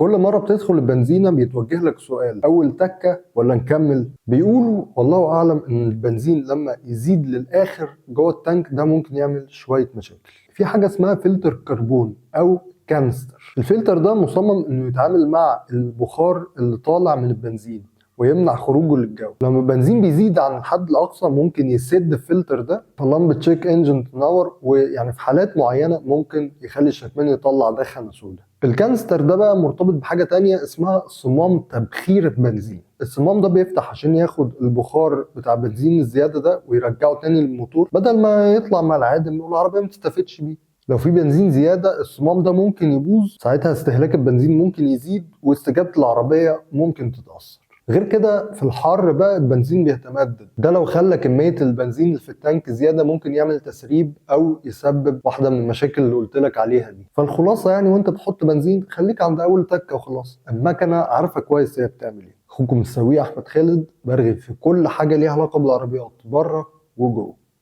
كل مرة بتدخل البنزينة بيتوجه لك سؤال: أول تكة ولا نكمل؟ بيقولوا والله أعلم إن البنزين لما يزيد للآخر جوه التانك ده ممكن يعمل شوية مشاكل. في حاجة اسمها فلتر كربون أو كانستر. الفلتر ده مصمم إنه يتعامل مع البخار اللي طالع من البنزين ويمنع خروجه للجو. لما البنزين بيزيد عن الحد الأقصى ممكن يسد الفلتر ده فلمبة تشيك انجن تنور، ويعني في حالات معينة ممكن يخلي الشكمان يطلع دخنة سوداء. الكانستر ده بقى مرتبط بحاجة تانية اسمها صمام تبخير البنزين. الصمام ده بيفتح عشان ياخد البخار بتاع البنزين الزيادة ده ويرجعه تاني للموتور بدل ما يطلع مع العادم والعربية ما تستفدش بيه. لو في بنزين زيادة الصمام ده ممكن يبوظ، ساعتها استهلاك البنزين ممكن يزيد واستجابة العربية ممكن تتأثر. غير كده في الحر بقى البنزين بيتمدد، ده لو خلى كمية البنزين اللي في التانك زيادة ممكن يعمل تسريب أو يسبب واحدة من المشاكل اللي قلت لك عليها دي. فالخلاصة يعني وانت بتحط بنزين خليك عند أول تكة وخلاص، المكنة عارفة كويس هي بتعمل ايه. أخوكم السويق أحمد خالد برغي في كل حاجة ليها علاقة بالعربيات بره وجوه.